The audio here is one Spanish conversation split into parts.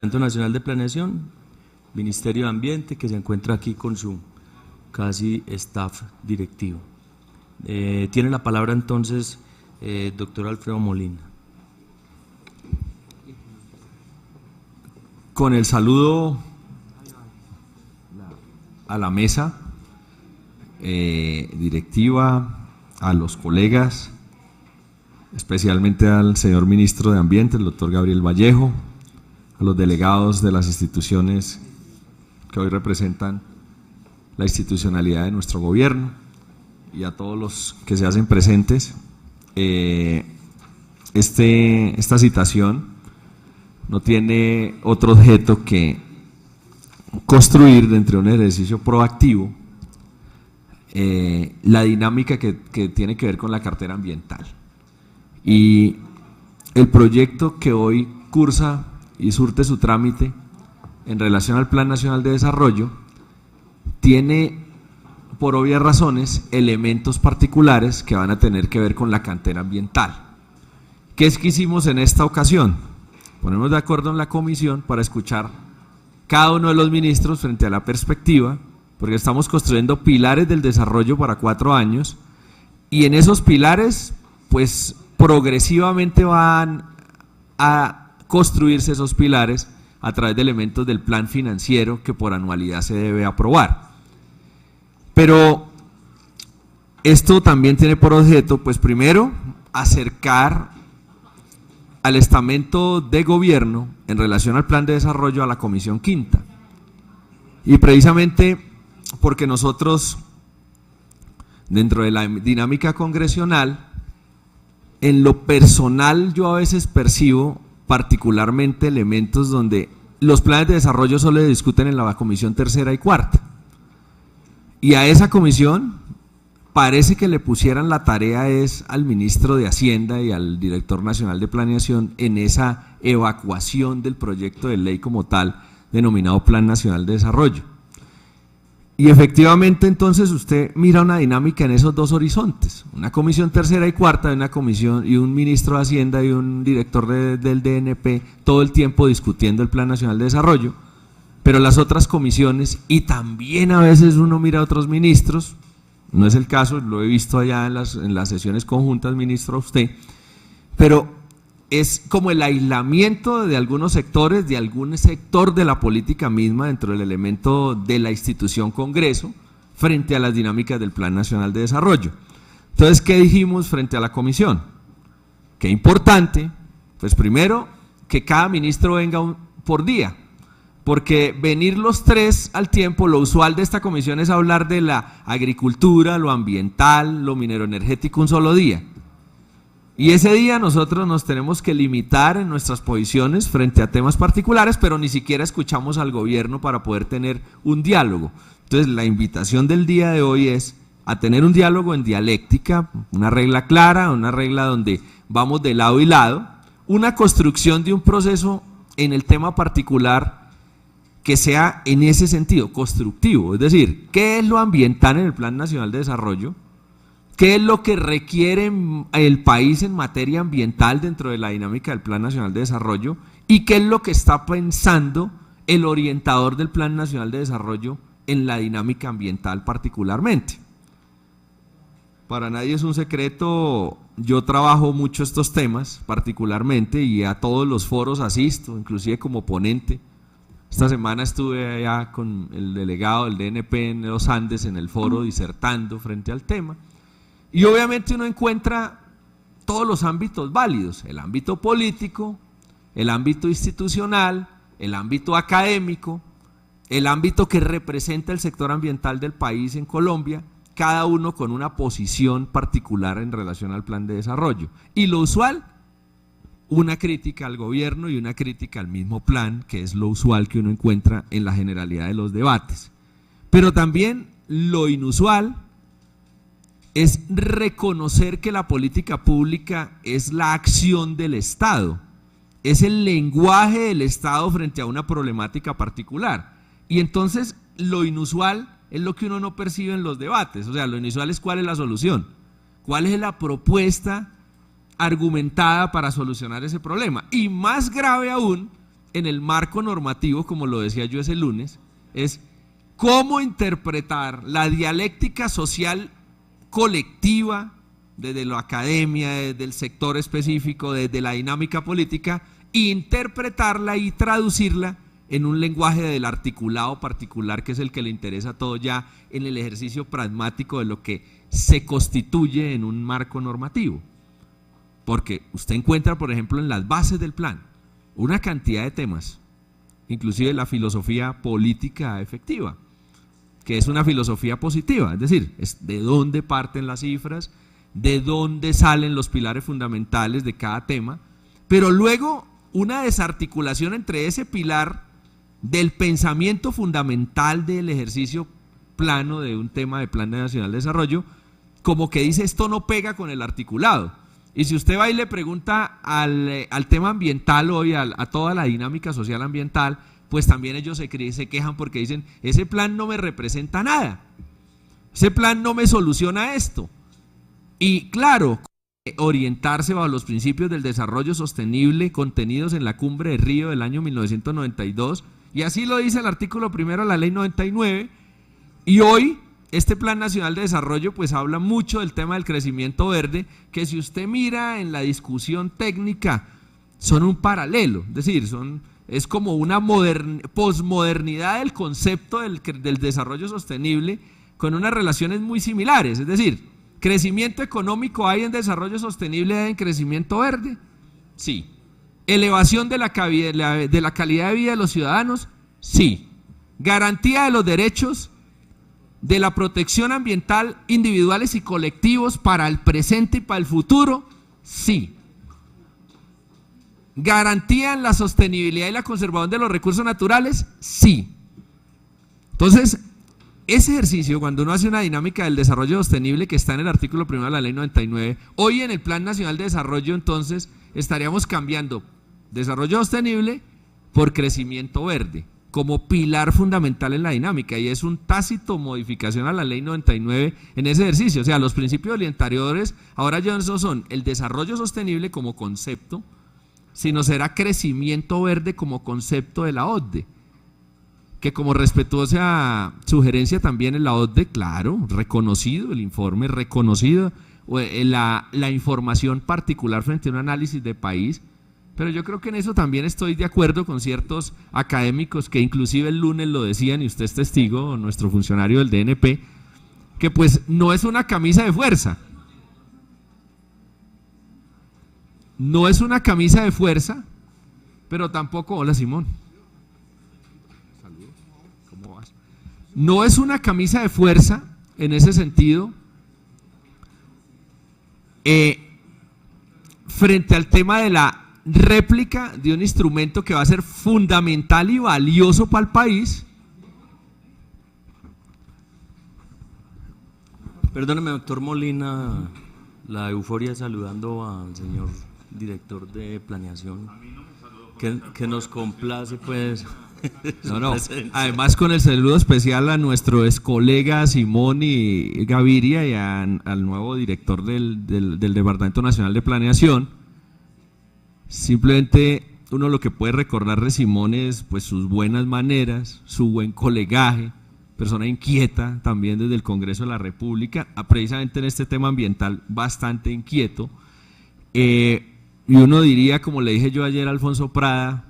Departamento Nacional de Planeación, Ministerio de Ambiente, que se encuentra aquí con su casi staff directivo. Tiene la palabra entonces doctor Alfredo Molina. Con el saludo a la mesa directiva, a los colegas, especialmente al señor ministro de Ambiente, el doctor Gabriel Vallejo, a los delegados de las instituciones que hoy representan la institucionalidad de nuestro gobierno y a todos los que se hacen presentes. Esta citación no tiene otro objeto que construir dentro de un ejercicio proactivo la dinámica que tiene que ver con la cartera ambiental. Y el proyecto que hoy cursa y surte su trámite en relación al Plan Nacional de Desarrollo tiene, por obvias razones, elementos particulares que van a tener que ver con la cartera ambiental. ¿Qué es que hicimos en esta ocasión? Ponemos de acuerdo en la comisión para escuchar cada uno de los ministros frente a la perspectiva, porque estamos construyendo pilares del desarrollo para 4 años, y en esos pilares, pues progresivamente van a construirse esos pilares a través de elementos del plan financiero que por anualidad se debe aprobar. Pero esto también tiene por objeto, pues primero, acercar al estamento de gobierno en relación al plan de desarrollo a la Comisión Quinta. Y precisamente porque nosotros, dentro de la dinámica congresional, en lo personal yo a veces percibo particularmente elementos donde los planes de desarrollo solo se discuten en la comisión tercera y cuarta. Y a esa comisión parece que le pusieran la tarea al ministro de Hacienda y al director nacional de planeación en esa evacuación del proyecto de ley como tal, denominado Plan Nacional de Desarrollo. Y efectivamente entonces usted mira una dinámica en esos dos horizontes, una comisión tercera y cuarta, una comisión y un ministro de Hacienda y un director del DNP todo el tiempo discutiendo el Plan Nacional de Desarrollo, pero las otras comisiones, y también a veces uno mira a otros ministros, no es el caso, lo he visto allá en las sesiones conjuntas, ministro, a usted, pero es como el aislamiento de algunos sectores, de algún sector de la política misma dentro del elemento de la institución Congreso frente a las dinámicas del Plan Nacional de Desarrollo. Entonces, ¿qué dijimos frente a la comisión? Qué importante, pues primero, que cada ministro venga por día, porque venir los 3 al tiempo, lo usual de esta comisión es hablar de la agricultura, lo ambiental, lo minero-energético un solo día. Y ese día nosotros nos tenemos que limitar en nuestras posiciones frente a temas particulares, pero ni siquiera escuchamos al gobierno para poder tener un diálogo. Entonces la invitación del día de hoy es a tener un diálogo en dialéctica, una regla clara, una regla donde vamos de lado y lado, una construcción de un proceso en el tema particular que sea en ese sentido constructivo, es decir, ¿qué es lo ambiental en el Plan Nacional de Desarrollo? ¿Qué es lo que requiere el país en materia ambiental dentro de la dinámica del Plan Nacional de Desarrollo? ¿Y qué es lo que está pensando el orientador del Plan Nacional de Desarrollo en la dinámica ambiental particularmente? Para nadie es un secreto, yo trabajo mucho estos temas particularmente y a todos los foros asisto, inclusive como ponente. Esta semana estuve allá con el delegado del DNP en los Andes en el foro disertando frente al tema. Y obviamente uno encuentra todos los ámbitos válidos, el ámbito político, el ámbito institucional, el ámbito académico, el ámbito que representa el sector ambiental del país en Colombia, cada uno con una posición particular en relación al plan de desarrollo. Y lo usual, una crítica al gobierno y una crítica al mismo plan, que es lo usual que uno encuentra en la generalidad de los debates. Pero también lo inusual es reconocer que la política pública es la acción del Estado, es el lenguaje del Estado frente a una problemática particular. Y entonces lo inusual es lo que uno no percibe en los debates, o sea, lo inusual es cuál es la solución, cuál es la propuesta argumentada para solucionar ese problema. Y más grave aún en el marco normativo, como lo decía yo ese lunes, es cómo interpretar la dialéctica social colectiva desde la academia, desde el sector específico, desde la dinámica política, interpretarla y traducirla en un lenguaje del articulado particular, que es el que le interesa a todo ya en el ejercicio pragmático de lo que se constituye en un marco normativo. Porque usted encuentra, por ejemplo, en las bases del plan, una cantidad de temas, inclusive la filosofía política efectiva, que es una filosofía positiva, es decir, es de dónde parten las cifras, de dónde salen los pilares fundamentales de cada tema, pero luego una desarticulación entre ese pilar del pensamiento fundamental del ejercicio plano de un tema de Plan Nacional de Desarrollo, como que dice esto no pega con el articulado. Y si usted va y le pregunta al tema ambiental hoy, a toda la dinámica social ambiental, pues también ellos se quejan porque dicen, ese plan no me representa nada, ese plan no me soluciona esto. Y claro, orientarse bajo los principios del desarrollo sostenible contenidos en la Cumbre de Río del año 1992, y así lo dice el artículo primero de la Ley 99, y hoy este Plan Nacional de Desarrollo pues habla mucho del tema del crecimiento verde, que si usted mira en la discusión técnica son un paralelo, es decir, es como una posmodernidad del concepto del desarrollo sostenible con unas relaciones muy similares, es decir, ¿crecimiento económico hay en desarrollo sostenible en crecimiento verde? Sí. ¿Elevación de la calidad de vida de los ciudadanos? Sí. ¿Garantía de los derechos de la protección ambiental individuales y colectivos para el presente y para el futuro? Sí. ¿Garantía en la sostenibilidad y la conservación de los recursos naturales? Sí. Entonces, ese ejercicio, cuando uno hace una dinámica del desarrollo sostenible que está en el artículo primero de la Ley 99, hoy en el Plan Nacional de Desarrollo entonces estaríamos cambiando desarrollo sostenible por crecimiento verde como pilar fundamental en la dinámica, y es un tácito modificación a la Ley 99 en ese ejercicio. O sea, los principios orientadores ahora ya no son el desarrollo sostenible como concepto, sino será crecimiento verde como concepto de la OCDE, que como respetuosa sugerencia también en la OCDE, claro, reconocido el informe, reconocido la información particular frente a un análisis de país, pero yo creo que en eso también estoy de acuerdo con ciertos académicos que inclusive el lunes lo decían, y usted es testigo, nuestro funcionario del DNP, que pues no es una camisa de fuerza, no es una camisa de fuerza, pero tampoco, hola Simón, ¿cómo vas? No es una camisa de fuerza en ese sentido, frente al tema de la réplica de un instrumento que va a ser fundamental y valioso para el país. Perdóneme, doctor Molina, la euforia saludando al señor director de planeación, que nos complace pues. No, además con el saludo especial a nuestro ex colega Simón y Gaviria y al nuevo director del Departamento Nacional de Planeación. Simplemente uno lo que puede recordar de Simón es pues sus buenas maneras, su buen colegaje, persona inquieta también desde el Congreso de la República, precisamente en este tema ambiental bastante inquieto, y uno diría, como le dije yo ayer a Alfonso Prada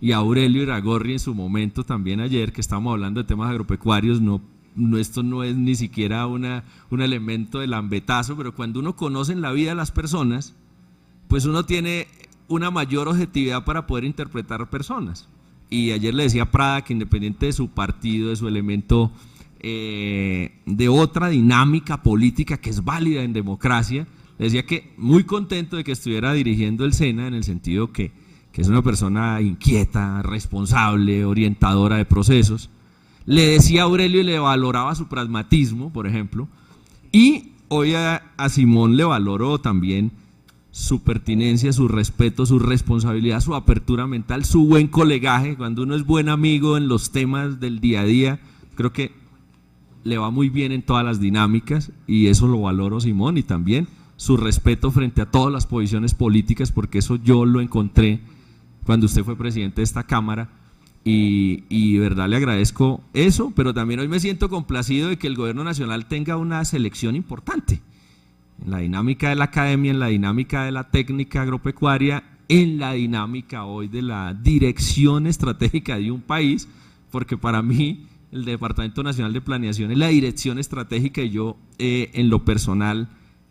y a Aurelio Iragorri en su momento también ayer, que estábamos hablando de temas agropecuarios, esto no es ni siquiera un elemento de lambetazo, pero cuando uno conoce en la vida a las personas, pues uno tiene una mayor objetividad para poder interpretar personas. Y ayer le decía a Prada que independiente de su partido, de su elemento de otra dinámica política que es válida en democracia, le decía que muy contento de que estuviera dirigiendo el SENA, en el sentido que es una persona inquieta, responsable, orientadora de procesos. Le decía a Aurelio y le valoraba su pragmatismo, por ejemplo, y hoy a Simón le valoró también su pertinencia, su respeto, su responsabilidad, su apertura mental, su buen colegaje. Cuando uno es buen amigo en los temas del día a día, creo que le va muy bien en todas las dinámicas, y eso lo valoro, Simón, y también su respeto frente a todas las posiciones políticas, porque eso yo lo encontré cuando usted fue presidente de esta Cámara, y de verdad le agradezco eso, pero también hoy me siento complacido de que el gobierno nacional tenga una selección importante en la dinámica de la academia, en la dinámica de la técnica agropecuaria, en la dinámica hoy de la dirección estratégica de un país, porque para mí el Departamento Nacional de Planeación es la dirección estratégica, y yo en lo personal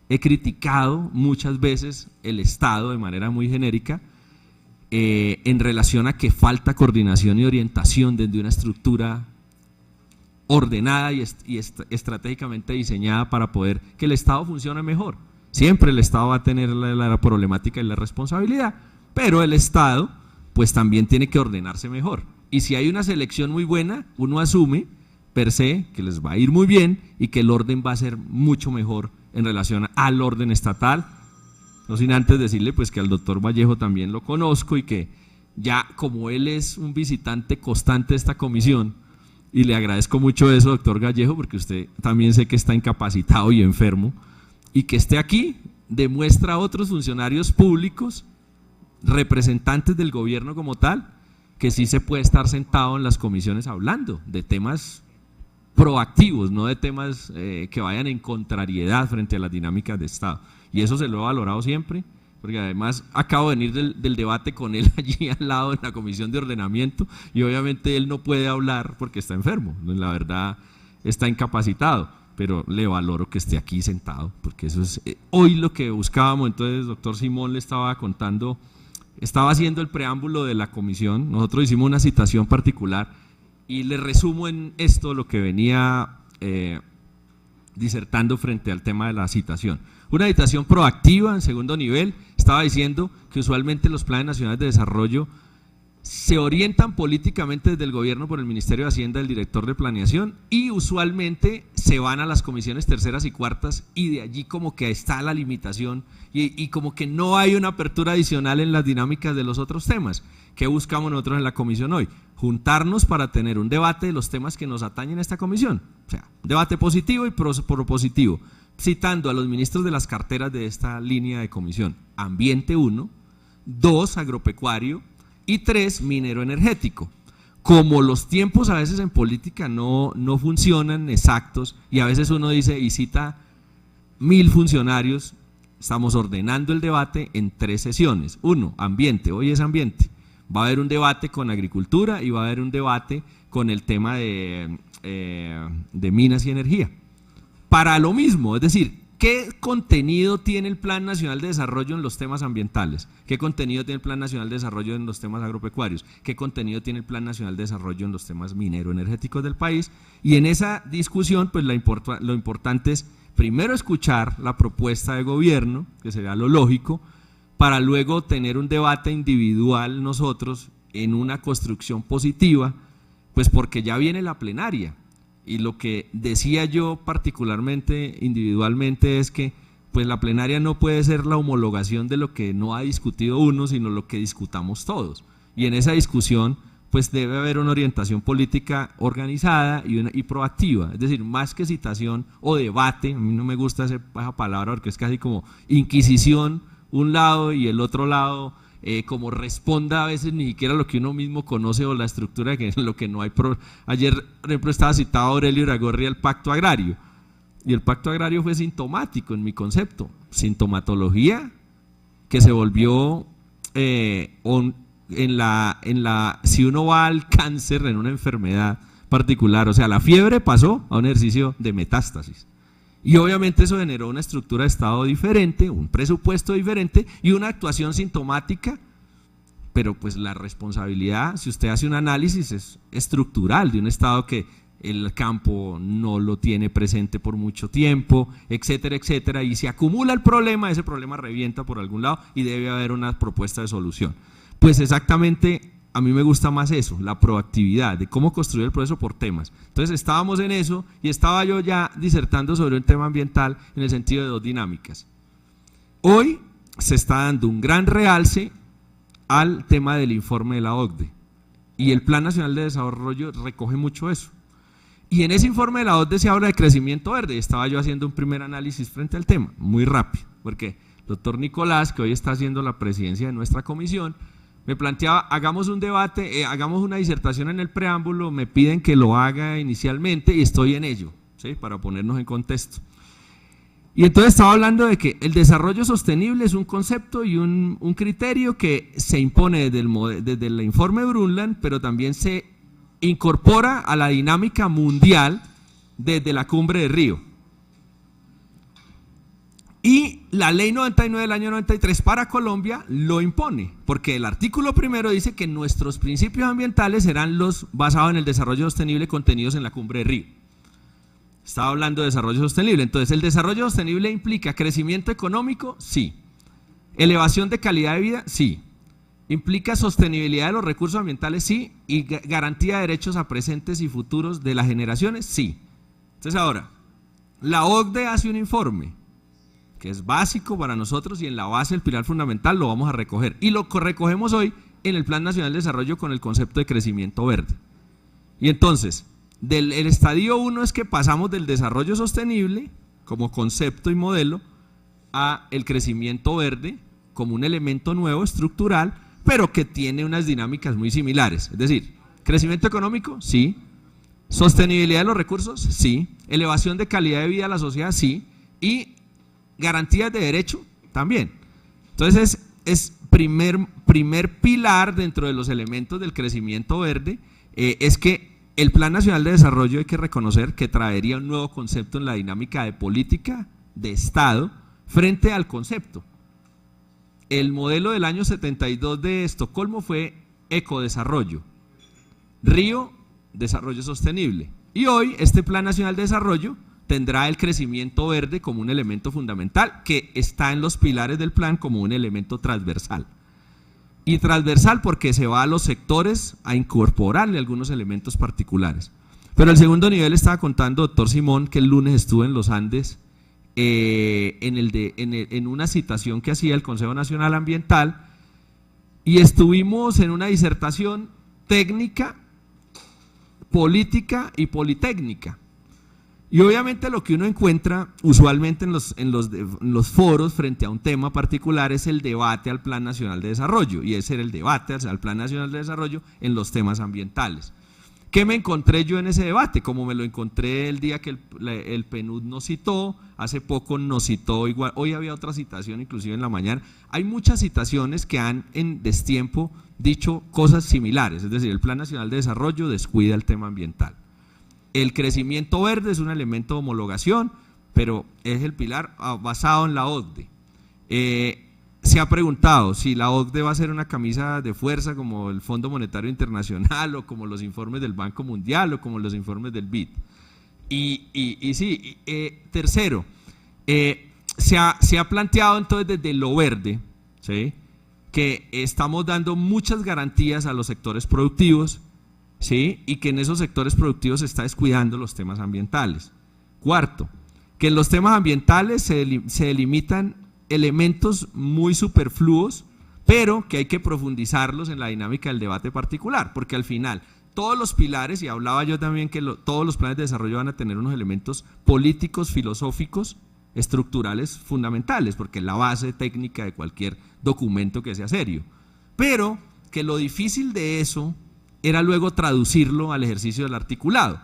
he criticado muchas veces el Estado de manera muy genérica en relación a que falta coordinación y orientación desde una estructura ordenada y estratégicamente diseñada para poder que el Estado funcione mejor. Siempre el Estado va a tener la problemática y la responsabilidad, pero el Estado pues también tiene que ordenarse mejor. Y si hay una selección muy buena, uno asume per se que les va a ir muy bien y que el orden va a ser mucho mejor en relación al orden estatal. No sin antes decirle pues que al doctor Vallejo también lo conozco, y que ya como él es un visitante constante de esta comisión, y le agradezco mucho eso, doctor Vallejo, porque usted también sé que está incapacitado y enfermo, y que esté aquí demuestra a otros funcionarios públicos, representantes del gobierno como tal, que sí se puede estar sentado en las comisiones hablando de temas proactivos, no de temas que vayan en contrariedad frente a las dinámicas de Estado. Y eso se lo he valorado siempre, porque además acabo de venir del debate con él allí al lado en la Comisión de Ordenamiento, y obviamente él no puede hablar porque está enfermo, la verdad está incapacitado, pero le valoro que esté aquí sentado, porque eso es hoy lo que buscábamos. Entonces, doctor Simón le estaba contando, estaba haciendo el preámbulo de la comisión, nosotros hicimos una citación particular, y le resumo en esto lo que venía disertando frente al tema de la citación. Una citación proactiva en segundo nivel, estaba diciendo que usualmente los planes nacionales de desarrollo se orientan políticamente desde el gobierno por el Ministerio de Hacienda, el director de planeación, y usualmente se van a las comisiones terceras y cuartas, y de allí como que está la limitación y como que no hay una apertura adicional en las dinámicas de los otros temas. ¿Qué buscamos nosotros en la comisión hoy? Juntarnos para tener un debate de los temas que nos atañen a esta comisión, o sea, un debate positivo y propositivo, citando a los ministros de las carteras de esta línea de comisión: ambiente 1, 2 agropecuario y 3 minero energético. Como los tiempos a veces en política no funcionan exactos, y a veces uno dice y cita 1000 funcionarios, estamos ordenando el debate en 3 sesiones. 1, ambiente, hoy es ambiente. Va a haber un debate con agricultura y va a haber un debate con el tema de minas y energía. Para lo mismo, es decir, ¿qué contenido tiene el Plan Nacional de Desarrollo en los temas ambientales? ¿Qué contenido tiene el Plan Nacional de Desarrollo en los temas agropecuarios? ¿Qué contenido tiene el Plan Nacional de Desarrollo en los temas minero-energéticos del país? Y en esa discusión, pues lo importante es primero escuchar la propuesta de gobierno, que sería lo lógico, para luego tener un debate individual nosotros en una construcción positiva, pues porque ya viene la plenaria. Y lo que decía yo particularmente, individualmente, es que pues la plenaria no puede ser la homologación de lo que no ha discutido uno, sino lo que discutamos todos. Y en esa discusión pues debe haber una orientación política organizada y proactiva, es decir, más que citación o debate. A mí no me gusta esa palabra porque es casi como inquisición un lado y el otro lado, como responda a veces ni siquiera lo que uno mismo conoce o la estructura, que es lo que no hay. Ayer, por ejemplo, estaba citado Aurelio Iragorri el pacto agrario, y el pacto agrario fue sintomático en mi concepto, sintomatología que se volvió si uno va al cáncer, en una enfermedad particular, o sea, la fiebre pasó a un ejercicio de metástasis. Y obviamente eso generó una estructura de Estado diferente, un presupuesto diferente y una actuación sintomática, pero pues la responsabilidad, si usted hace un análisis, es estructural de un Estado que el campo no lo tiene presente por mucho tiempo, etcétera, etcétera, y se acumula el problema, ese problema revienta por algún lado y debe haber una propuesta de solución. Pues exactamente, a mí me gusta más eso, la proactividad, de cómo construir el proceso por temas. Entonces estábamos en eso y estaba yo ya disertando sobre un tema ambiental en el sentido de 2 dinámicas. Hoy se está dando un gran realce al tema del informe de la OCDE, y el Plan Nacional de Desarrollo recoge mucho eso. Y en ese informe de la OCDE se habla de crecimiento verde, y estaba yo haciendo un primer análisis frente al tema, muy rápido, porque el doctor Nicolás, que hoy está haciendo la presidencia de nuestra comisión, me planteaba, hagamos un debate, hagamos una disertación en el preámbulo, me piden que lo haga inicialmente y estoy en ello, ¿sí? Para ponernos en contexto. Y entonces estaba hablando de que el desarrollo sostenible es un concepto y un criterio que se impone desde el informe Brundtland, pero también se incorpora a la dinámica mundial desde la Cumbre de Río. Y la Ley 99 del año 93 para Colombia lo impone, porque el artículo primero dice que nuestros principios ambientales serán los basados en el desarrollo sostenible contenidos en la Cumbre de Río. Estaba hablando de desarrollo sostenible. Entonces, ¿el desarrollo sostenible implica crecimiento económico? Sí. ¿Elevación de calidad de vida? Sí. ¿Implica sostenibilidad de los recursos ambientales? Sí. ¿Y garantía de derechos a presentes y futuros de las generaciones? Sí. Entonces ahora, la OCDE hace un informe que es básico para nosotros y en la base del pilar fundamental lo vamos a recoger. Y lo recogemos hoy en el Plan Nacional de Desarrollo con el concepto de crecimiento verde. Y entonces, el estadio 1 es que pasamos del desarrollo sostenible como concepto y modelo a el crecimiento verde como un elemento nuevo estructural, pero que tiene unas dinámicas muy similares. Es decir, crecimiento económico, sí. Sostenibilidad de los recursos, sí. Elevación de calidad de vida a la sociedad, sí. Y garantías de derecho, también. Entonces es primer pilar dentro de los elementos del crecimiento verde, es que el Plan Nacional de Desarrollo hay que reconocer que traería un nuevo concepto en la dinámica de política de Estado frente al concepto. El modelo del año 72 de Estocolmo fue ecodesarrollo, Río, desarrollo sostenible. Y hoy este Plan Nacional de Desarrollo tendrá el crecimiento verde como un elemento fundamental que está en los pilares del plan como un elemento transversal. Y transversal porque se va a los sectores a incorporarle algunos elementos particulares. Pero el segundo nivel estaba contando doctor Simón que el lunes estuvo en los Andes en una citación que hacía el Consejo Nacional Ambiental y estuvimos en una disertación técnica, política y politécnica. Y obviamente lo que uno encuentra usualmente en los foros frente a un tema particular es el debate al Plan Nacional de Desarrollo, y ese era el debate al Plan Nacional de Desarrollo en los temas ambientales. ¿Qué me encontré yo en ese debate? Como me lo encontré el día que el PNUD nos citó, hace poco nos citó igual, hoy había otra citación inclusive en la mañana, hay muchas citaciones que han en destiempo dicho cosas similares, es decir, el Plan Nacional de Desarrollo descuida el tema ambiental. El crecimiento verde es un elemento de homologación, pero es el pilar basado en la OCDE. Se ha preguntado si la OCDE va a ser una camisa de fuerza como el Fondo Monetario Internacional o como los informes del Banco Mundial o como los informes del BID. Y sí, tercero, se ha planteado entonces desde lo verde, ¿sí?, que estamos dando muchas garantías a los sectores productivos, ¿sí?, y que en esos sectores productivos se está descuidando los temas ambientales. Cuarto, que en los temas ambientales se delimitan elementos muy superfluos, pero que hay que profundizarlos en la dinámica del debate particular, porque al final todos los pilares, y hablaba yo también que todos los planes de desarrollo van a tener unos elementos políticos, filosóficos, estructurales fundamentales, porque es la base técnica de cualquier documento que sea serio, pero que lo difícil de eso era luego traducirlo al ejercicio del articulado.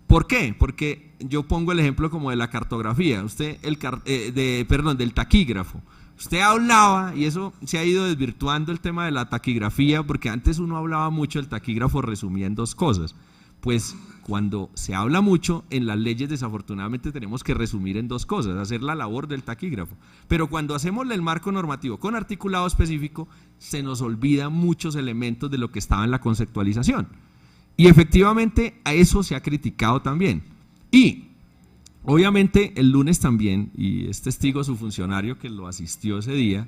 ¿Por qué? Porque yo pongo el ejemplo como de la cartografía, del taquígrafo. Usted hablaba, y eso se ha ido desvirtuando el tema de la taquigrafía, porque antes uno hablaba mucho, el taquígrafo resumía en dos cosas. Pues cuando se habla mucho, en las leyes desafortunadamente tenemos que resumir en dos cosas, hacer la labor del taquígrafo. Pero cuando hacemos el marco normativo con articulado específico, se nos olvidan muchos elementos de lo que estaba en la conceptualización. Y efectivamente a eso se ha criticado también. Y obviamente el lunes también, y es testigo su funcionario que lo asistió ese día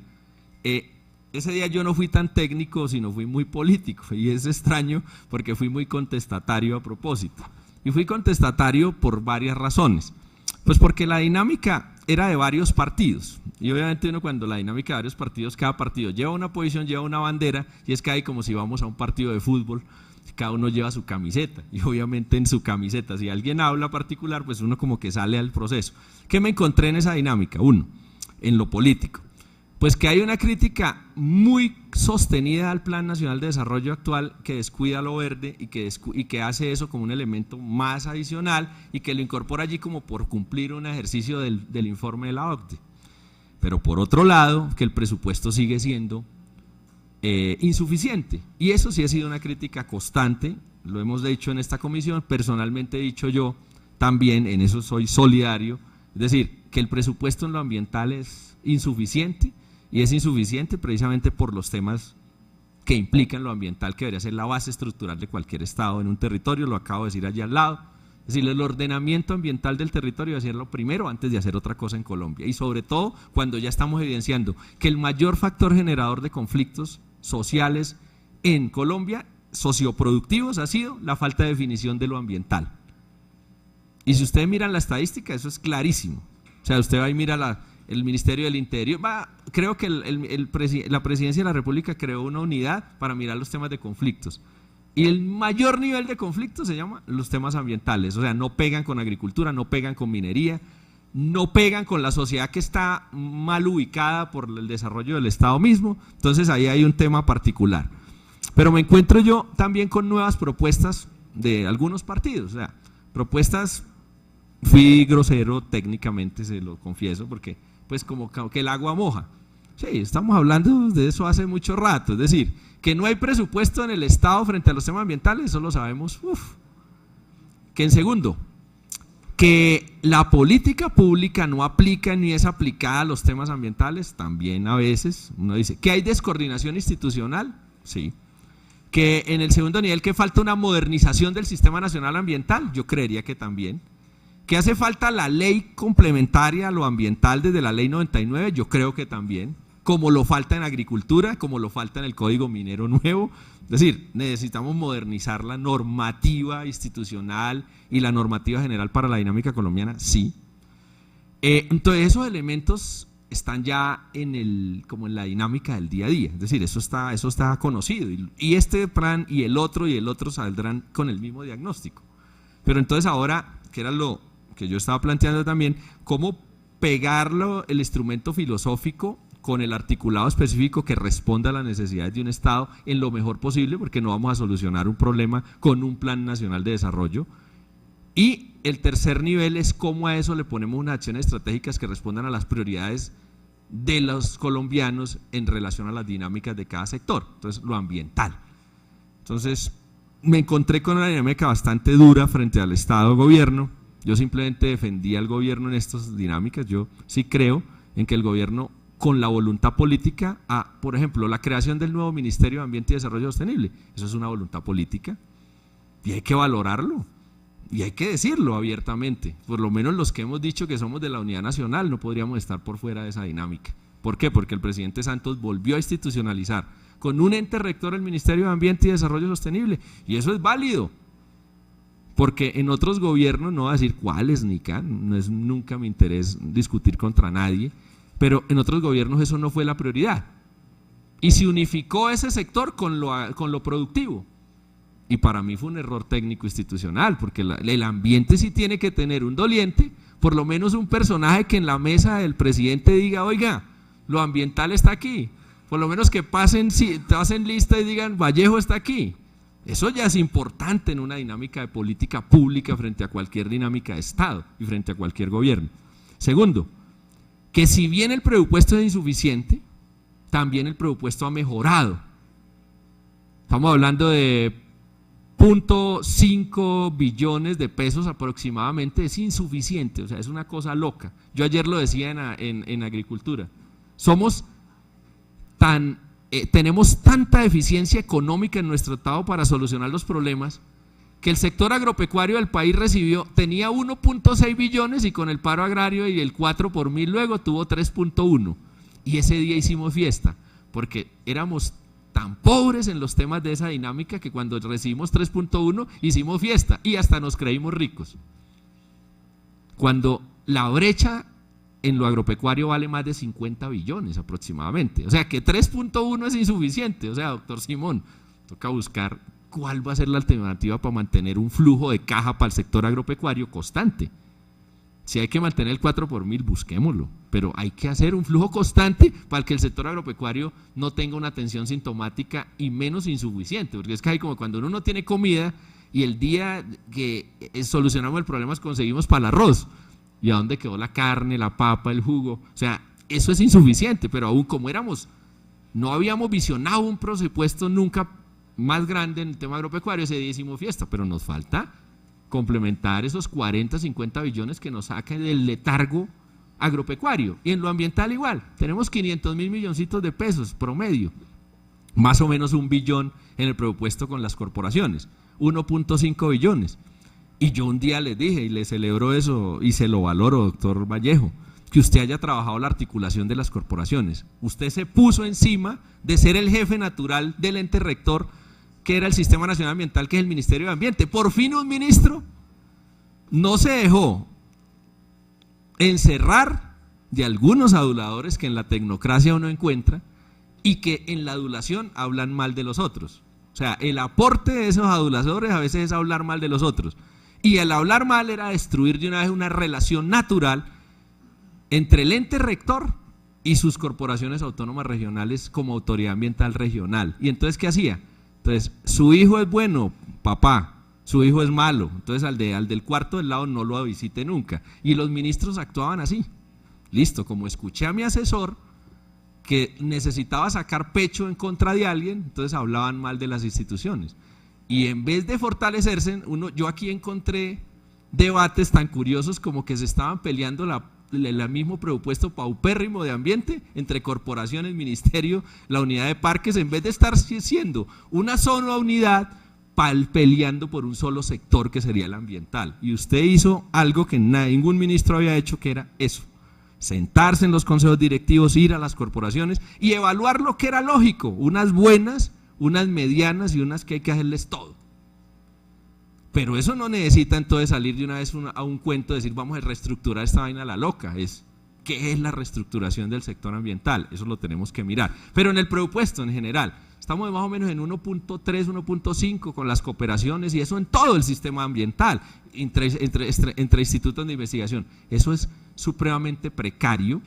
yo no fui tan técnico, sino fui muy político, y es extraño porque fui muy contestatario a propósito. Y fui contestatario por varias razones. Pues porque la dinámica era de varios partidos, y obviamente uno cuando la dinámica de varios partidos, cada partido lleva una posición, lleva una bandera, y es que hay como si vamos a un partido de fútbol, cada uno lleva su camiseta, y obviamente en su camiseta, si alguien habla particular, pues uno como que sale al proceso. ¿Qué me encontré en esa dinámica? Uno, en lo político, pues que hay una crítica muy sostenida al Plan Nacional de Desarrollo actual que descuida lo verde y que hace eso como un elemento más adicional y que lo incorpora allí como por cumplir un ejercicio del informe de la OCDE. Pero por otro lado, que el presupuesto sigue siendo insuficiente, y eso sí ha sido una crítica constante, lo hemos dicho en esta comisión, personalmente he dicho yo también, en eso soy solidario, es decir, que el presupuesto en lo ambiental es insuficiente, y es insuficiente precisamente por los temas que implican lo ambiental, que debería ser la base estructural de cualquier estado en un territorio, lo acabo de decir allí al lado. Es decir, el ordenamiento ambiental del territorio debe ser lo primero antes de hacer otra cosa en Colombia, y sobre todo cuando ya estamos evidenciando que el mayor factor generador de conflictos sociales en Colombia, socioproductivos, ha sido la falta de definición de lo ambiental. Y si ustedes miran la estadística, eso es clarísimo. O sea, usted va y mira el Ministerio del Interior, creo que la Presidencia de la República creó una unidad para mirar los temas de conflictos. Y el mayor nivel de conflicto se llama los temas ambientales, o sea, no pegan con agricultura, no pegan con minería, no pegan con la sociedad que está mal ubicada por el desarrollo del Estado mismo. Entonces ahí hay un tema particular. Pero me encuentro yo también con nuevas propuestas de algunos partidos, o sea, propuestas, fui grosero técnicamente, se lo confieso, porque pues como que el agua moja. Sí, estamos hablando de eso hace mucho rato, es decir, que no hay presupuesto en el Estado frente a los temas ambientales, eso lo sabemos. Que en segundo, que la política pública no aplica ni es aplicada a los temas ambientales, también a veces uno dice. Que hay descoordinación institucional, sí. Que en el segundo nivel que falta una modernización del Sistema Nacional Ambiental, yo creería que también. Que hace falta la ley complementaria a lo ambiental desde la ley 99, yo creo que también, como lo falta en agricultura, como lo falta en el Código Minero Nuevo. Es decir, necesitamos modernizar la normativa institucional y la normativa general para la dinámica colombiana, sí. Entonces esos elementos están ya como en la dinámica del día a día, es decir, eso está conocido, y este plan y el otro saldrán con el mismo diagnóstico. Pero entonces ahora, que era lo que yo estaba planteando también, cómo pegarlo, el instrumento filosófico con el articulado específico que responda a las necesidades de un Estado en lo mejor posible, porque no vamos a solucionar un problema con un Plan Nacional de Desarrollo. Y el tercer nivel es cómo a eso le ponemos unas acciones estratégicas que respondan a las prioridades de los colombianos en relación a las dinámicas de cada sector, entonces lo ambiental. Entonces me encontré con una dinámica bastante dura frente al Estado-Gobierno. Yo simplemente defendía al gobierno en estas dinámicas. Yo sí creo en que el gobierno, con la voluntad política, por ejemplo, la creación del nuevo Ministerio de Ambiente y Desarrollo Sostenible, eso es una voluntad política y hay que valorarlo y hay que decirlo abiertamente. Por lo menos los que hemos dicho que somos de la unidad nacional no podríamos estar por fuera de esa dinámica. ¿Por qué? Porque el presidente Santos volvió a institucionalizar con un ente rector el Ministerio de Ambiente y Desarrollo Sostenible, y eso es válido, porque en otros gobiernos, no voy a decir cuáles ni qué, no es nunca mi interés discutir contra nadie, pero en otros gobiernos eso no fue la prioridad, y se unificó ese sector con lo productivo, y para mí fue un error técnico institucional, porque el ambiente sí tiene que tener un doliente, por lo menos un personaje que en la mesa del presidente diga, oiga, lo ambiental está aquí, por lo menos que pasen lista y digan, Vallejo está aquí. Eso ya es importante en una dinámica de política pública frente a cualquier dinámica de Estado y frente a cualquier gobierno. Segundo, que si bien el presupuesto es insuficiente, también el presupuesto ha mejorado. Estamos hablando de 0.5 billones de pesos aproximadamente, es insuficiente, o sea, es una cosa loca. Yo ayer lo decía en agricultura, tenemos tanta eficiencia económica en nuestro Estado para solucionar los problemas que el sector agropecuario del país tenía 1.6 billones y con el paro agrario y el 4 por mil luego tuvo 3.1, y ese día hicimos fiesta porque éramos tan pobres en los temas de esa dinámica que cuando recibimos 3.1 hicimos fiesta y hasta nos creímos ricos, cuando la brecha en lo agropecuario vale más de 50 billones aproximadamente, o sea que 3.1 es insuficiente. O sea, doctor Simón, toca buscar cuál va a ser la alternativa para mantener un flujo de caja para el sector agropecuario constante. Si hay que mantener el 4 por 1000, busquémoslo, pero hay que hacer un flujo constante para que el sector agropecuario no tenga una atención sintomática y menos insuficiente, porque es que hay como cuando uno no tiene comida y el día que solucionamos el problema conseguimos para el arroz, y a dónde quedó la carne, la papa, el jugo, o sea, eso es insuficiente, pero aún como no habíamos visionado un presupuesto nunca más grande en el tema agropecuario, ese día hicimos fiesta, pero nos falta complementar esos 40, 50 billones que nos saquen del letargo agropecuario. Y en lo ambiental igual, tenemos 500.000 milloncitos de pesos promedio, más o menos 1 billón en el presupuesto con las corporaciones, 1.5 billones. Y yo un día les dije, y le celebro eso, y se lo valoro, doctor Vallejo, que usted haya trabajado la articulación de las corporaciones. Usted se puso encima de ser el jefe natural del ente rector, que era el Sistema Nacional Ambiental, que es el Ministerio de Ambiente. Por fin un ministro no se dejó encerrar de algunos aduladores que en la tecnocracia uno encuentra y que en la adulación hablan mal de los otros. O sea, el aporte de esos aduladores a veces es hablar mal de los otros. Y el hablar mal era destruir de una vez una relación natural entre el ente rector y sus corporaciones autónomas regionales como autoridad ambiental regional. ¿Y entonces qué hacía? Entonces, su hijo es bueno, papá, su hijo es malo, entonces al del cuarto del lado no lo visite nunca. Y los ministros actuaban así. Listo, como escuché a mi asesor que necesitaba sacar pecho en contra de alguien, entonces hablaban mal de las instituciones. Y en vez de fortalecerse, yo aquí encontré debates tan curiosos como que se estaban peleando el mismo presupuesto paupérrimo de ambiente entre corporaciones, ministerio, la unidad de parques, en vez de estar siendo una sola unidad peleando por un solo sector que sería el ambiental. Y usted hizo algo que ningún ministro había hecho, que era eso: sentarse en los consejos directivos, ir a las corporaciones y evaluar lo que era lógico, unas buenas, unas medianas y unas que hay que hacerles todo. Pero eso no necesita entonces salir de una vez a un cuento de decir vamos a reestructurar esta vaina a la loca. ¿Qué es la reestructuración del sector ambiental? Eso lo tenemos que mirar. Pero en el presupuesto en general, estamos más o menos en 1.3, 1.5 con las cooperaciones y eso en todo el sistema ambiental, entre institutos de investigación. Eso es supremamente precario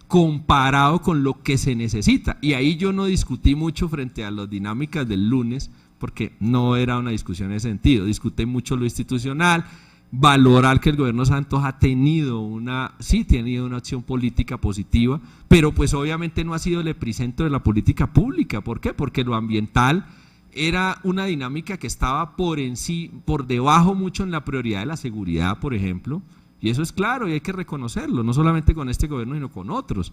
comparado con lo que se necesita. Y ahí yo no discutí mucho frente a las dinámicas del lunes, porque no era una discusión en ese sentido. Discutí mucho lo institucional, valorar que el gobierno Santos ha tenido una acción política positiva, pero pues obviamente no ha sido el epicentro de la política pública. ¿Por qué? Porque lo ambiental era una dinámica que estaba por debajo mucho en la prioridad de la seguridad, por ejemplo, y eso es claro y hay que reconocerlo, no solamente con este gobierno, sino con otros.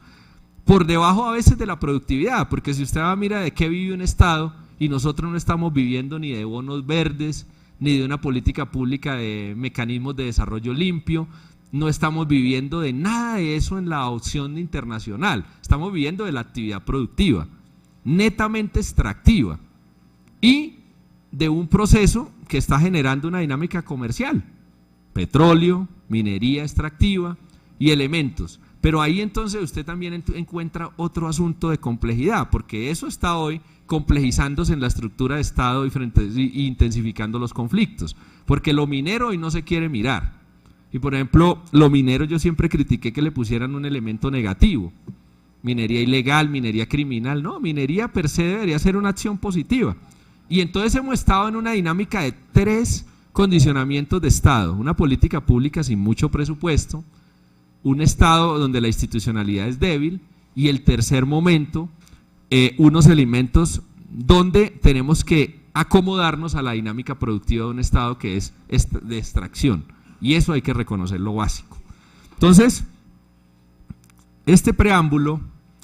Por debajo a veces de la productividad, porque si usted mira de qué vive un Estado, y nosotros no estamos viviendo ni de bonos verdes, ni de una política pública de mecanismos de desarrollo limpio, no estamos viviendo de nada de eso en la opción internacional, estamos viviendo de la actividad productiva, netamente extractiva, y de un proceso que está generando una dinámica comercial, petróleo, minería extractiva y elementos. Pero ahí entonces usted también encuentra otro asunto de complejidad, porque eso está hoy complejizándose en la estructura de Estado y intensificando los conflictos, porque lo minero hoy no se quiere mirar. Y por ejemplo, lo minero yo siempre critiqué que le pusieran un elemento negativo, minería ilegal, minería criminal. No, minería per se debería ser una acción positiva. Y entonces hemos estado en una dinámica de 3 condicionamientos de Estado: una política pública sin mucho presupuesto, un Estado donde la institucionalidad es débil, y el tercer momento, unos elementos donde tenemos que acomodarnos a la dinámica productiva de un Estado que es de extracción, y eso hay que reconocer lo básico. Entonces, este preámbulo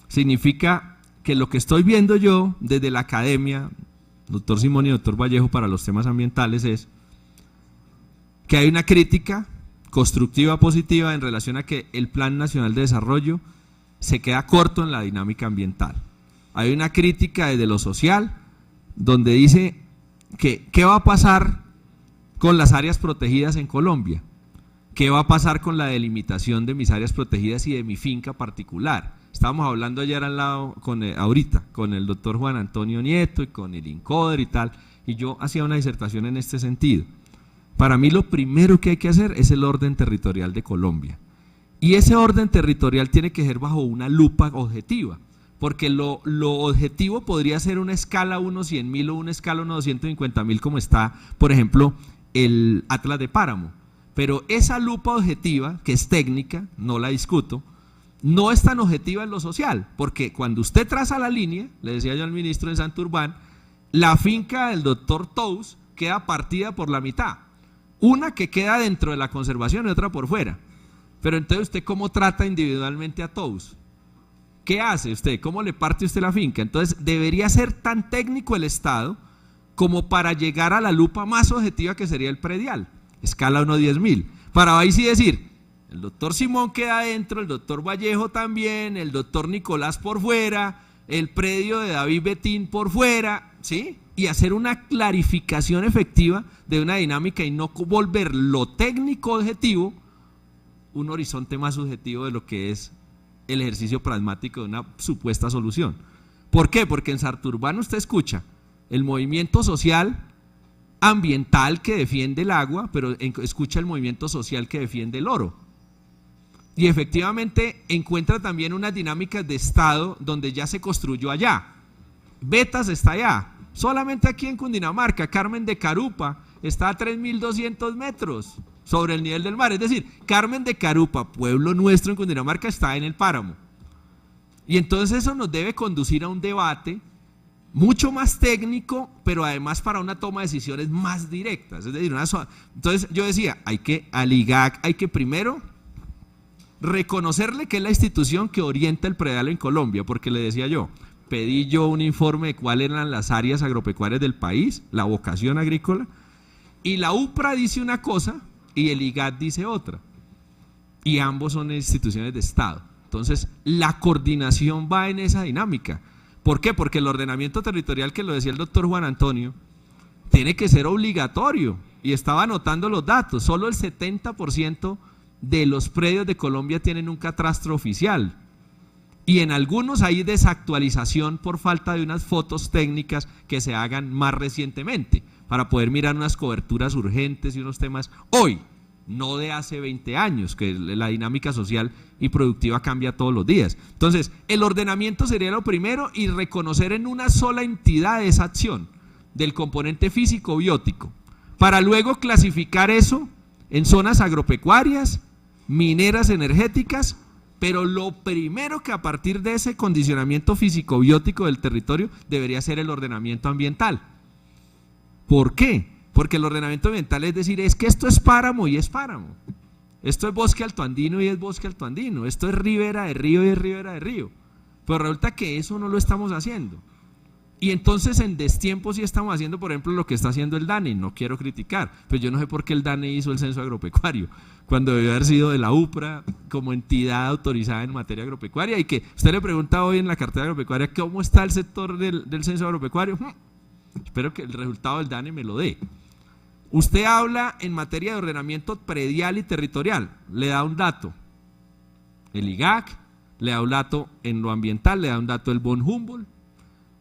significa que lo que estoy viendo yo desde la academia, doctor Simón y doctor Vallejo, para los temas ambientales es que hay una crítica constructiva, positiva, en relación a que el Plan Nacional de Desarrollo se queda corto en la dinámica ambiental. Hay una crítica desde lo social, donde dice que ¿qué va a pasar con las áreas protegidas en Colombia? ¿Qué va a pasar con la delimitación de mis áreas protegidas y de mi finca particular? Estábamos hablando ayer ahorita con el doctor Juan Antonio Nieto y con el INCODER y tal, y yo hacía una disertación en este sentido. Para mí lo primero que hay que hacer es el orden territorial de Colombia. Y ese orden territorial tiene que ser bajo una lupa objetiva, porque lo objetivo podría ser una escala 1/100.000 o una escala 1/250.000 como está, por ejemplo, el Atlas de Páramo. Pero esa lupa objetiva, que es técnica, no la discuto, no es tan objetiva en lo social, porque cuando usted traza la línea, le decía yo al ministro en Santurbán, la finca del doctor Tous queda partida por la mitad, una que queda dentro de la conservación y otra por fuera. Pero entonces usted ¿cómo trata individualmente a Tous? ¿Qué hace usted? ¿Cómo le parte usted la finca? Entonces debería ser tan técnico el Estado como para llegar a la lupa más objetiva que sería el predial, escala 1/10.000, para ahí sí decir, el doctor Simón queda adentro, el doctor Vallejo también, el doctor Nicolás por fuera, el predio de David Betín por fuera, ¿sí? Y hacer una clarificación efectiva de una dinámica y no volver lo técnico objetivo un horizonte más subjetivo de lo que es el ejercicio pragmático de una supuesta solución. ¿Por qué? Porque en Santurbán usted escucha el movimiento social ambiental que defiende el agua, pero escucha el movimiento social que defiende el oro. Y efectivamente encuentra también unas dinámicas de Estado donde ya se construyó allá. Betas está allá. Solamente aquí en Cundinamarca, Carmen de Carupa está a 3.200 metros sobre el nivel del mar. Es decir, Carmen de Carupa, pueblo nuestro en Cundinamarca, está en el páramo. Y entonces eso nos debe conducir a un debate mucho más técnico, pero además para una toma de decisiones más directas. Es decir, entonces yo decía, al IGAC hay que primero reconocerle que es la institución que orienta el predial en Colombia, porque le decía yo, pedí yo un informe de cuáles eran las áreas agropecuarias del país, la vocación agrícola, y la UPRA dice una cosa y el IGAC dice otra, y ambos son instituciones de Estado. Entonces la coordinación va en esa dinámica. ¿Por qué? Porque el ordenamiento territorial, que lo decía el doctor Juan Antonio, tiene que ser obligatorio, y estaba anotando los datos, solo el 70% de los predios de Colombia tienen un catastro oficial, y en algunos hay desactualización por falta de unas fotos técnicas que se hagan más recientemente, para poder mirar unas coberturas urgentes y unos temas hoy, no de hace 20 años, que la dinámica social y productiva cambia todos los días. Entonces, el ordenamiento sería lo primero, y reconocer en una sola entidad esa acción del componente físico-biótico, para luego clasificar eso en zonas agropecuarias, mineras, energéticas, pero lo primero que a partir de ese condicionamiento físico-biótico del territorio debería ser el ordenamiento ambiental. ¿Por qué? Porque el ordenamiento ambiental es decir, es que esto es páramo y es páramo, esto es bosque altoandino y es bosque altoandino, esto es ribera de río y es ribera de río, pero resulta que eso no lo estamos haciendo. Y entonces en destiempo sí estamos haciendo, por ejemplo, lo que está haciendo el DANE, no quiero criticar, pero yo no sé por qué el DANE hizo el censo agropecuario, cuando debió haber sido de la UPRA como entidad autorizada en materia agropecuaria, y que usted le pregunta hoy en la cartera agropecuaria cómo está el sector del censo agropecuario. Espero que el resultado del DANE me lo dé. Usted habla en materia de ordenamiento predial y territorial, le da un dato el IGAC, le da un dato en lo ambiental, le da un dato el Von Humboldt,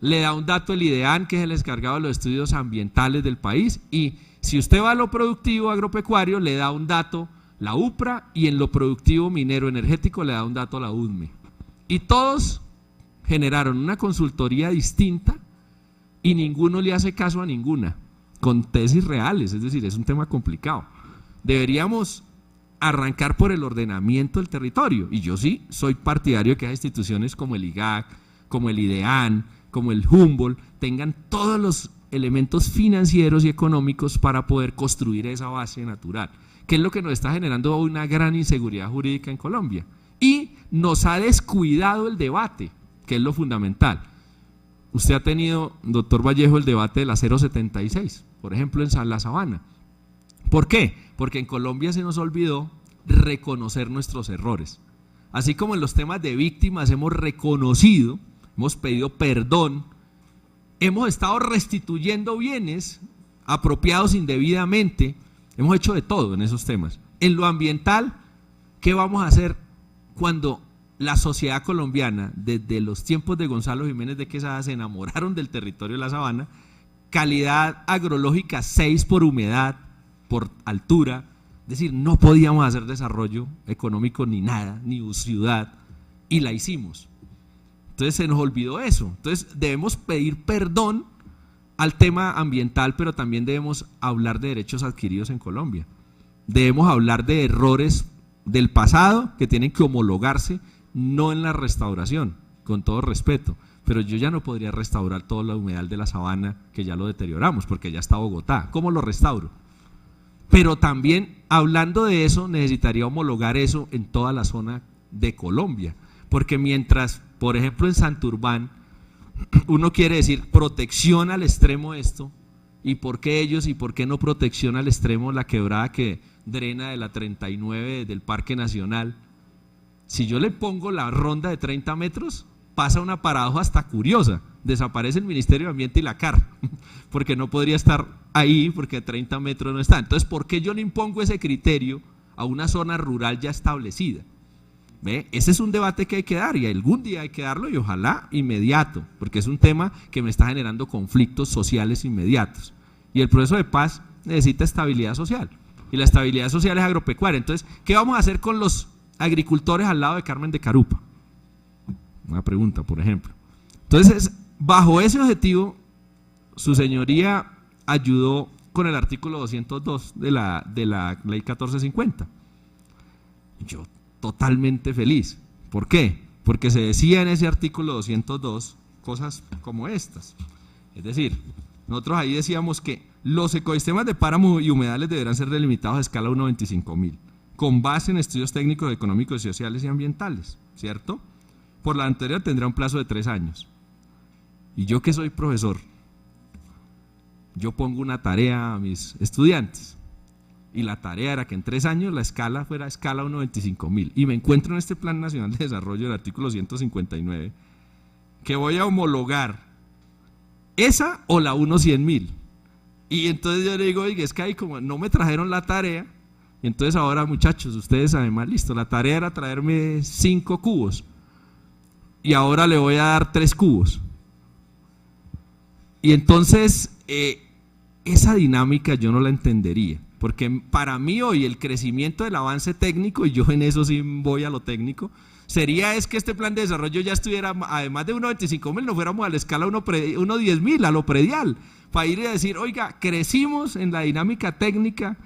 le da un dato el IDEAN, que es el encargado de los estudios ambientales del país, y si usted va a lo productivo agropecuario, le da un dato la UPRA, y en lo productivo minero energético le da un dato la UDME. Y todos generaron una consultoría distinta y ninguno le hace caso a ninguna, con tesis reales, es decir, es un tema complicado. Deberíamos arrancar por el ordenamiento del territorio, y yo sí soy partidario de que las instituciones como el IGAC, como el IDEAN, como el Humboldt, tengan todos los elementos financieros y económicos para poder construir esa base natural, que es lo que nos está generando una gran inseguridad jurídica en Colombia, y nos ha descuidado el debate, que es lo fundamental. Usted ha tenido, doctor Vallejo, el debate de la 076, por ejemplo, en la Sabana. ¿Por qué? Porque en Colombia se nos olvidó reconocer nuestros errores. Así como en los temas de víctimas hemos reconocido, hemos pedido perdón, hemos estado restituyendo bienes apropiados indebidamente, hemos hecho de todo en esos temas. En lo ambiental, ¿qué vamos a hacer cuando la sociedad colombiana, desde los tiempos de Gonzalo Jiménez de Quesada, se enamoraron del territorio de la Sabana? Calidad agrológica 6 por humedad, por altura, es decir, no podíamos hacer desarrollo económico ni nada, ni ciudad, y la hicimos. Entonces se nos olvidó eso. Entonces debemos pedir perdón al tema ambiental, pero también debemos hablar de derechos adquiridos en Colombia. Debemos hablar de errores del pasado que tienen que homologarse, no en la restauración, con todo respeto. Pero yo ya no podría restaurar todo el humedal de la sabana, que ya lo deterioramos, porque ya está Bogotá. ¿Cómo lo restauro? Pero también, hablando de eso, necesitaría homologar eso en toda la zona de Colombia. Porque mientras, por ejemplo, en Santurbán, uno quiere decir protección al extremo esto, ¿y por qué ellos y por qué no protección al extremo la quebrada que drena de la 39 del Parque Nacional? Si yo le pongo la ronda de 30 metros, pasa una paradoja hasta curiosa, desaparece el Ministerio de Ambiente y la CAR, porque no podría estar ahí porque a 30 metros no está. Entonces, ¿por qué yo le impongo ese criterio a una zona rural ya establecida? ¿Ve? Ese es un debate que hay que dar y algún día hay que darlo y ojalá inmediato, porque es un tema que me está generando conflictos sociales inmediatos. Y el proceso de paz necesita estabilidad social y la estabilidad social es agropecuaria. Entonces, ¿qué vamos a hacer con los agricultores al lado de Carmen de Carupa? Una pregunta, por ejemplo. Entonces, bajo ese objetivo, su señoría ayudó con el artículo 202 de la ley 1450. Yo totalmente feliz. ¿Por qué? Porque se decía en ese artículo 202 cosas como estas. Es decir, nosotros ahí decíamos que los ecosistemas de páramos y humedales deberán ser delimitados a escala 1:25.000, con base en estudios técnicos, económicos, sociales y ambientales, ¿cierto? Por la anterior tendrá un plazo de 3 años. Y yo que soy profesor, yo pongo una tarea a mis estudiantes. Y la tarea era que en 3 años la escala fuera escala 1:25.000. Y me encuentro en este Plan Nacional de Desarrollo, el artículo 159, que voy a homologar esa o la 1:100.000. Y entonces yo le digo, oiga, es que ahí como no me trajeron la tarea, entonces ahora muchachos, ustedes además, listo, la tarea era traerme 5 cubos. Y ahora le voy a dar 3 cubos. Y entonces, esa dinámica yo no la entendería. Porque para mí hoy el crecimiento del avance técnico, y yo en eso sí voy a lo técnico, sería es que este plan de desarrollo ya estuviera, además de 1:25.000, nos fuéramos a la escala 1:10.000, a lo predial, para ir a decir, oiga, crecimos en la dinámica técnica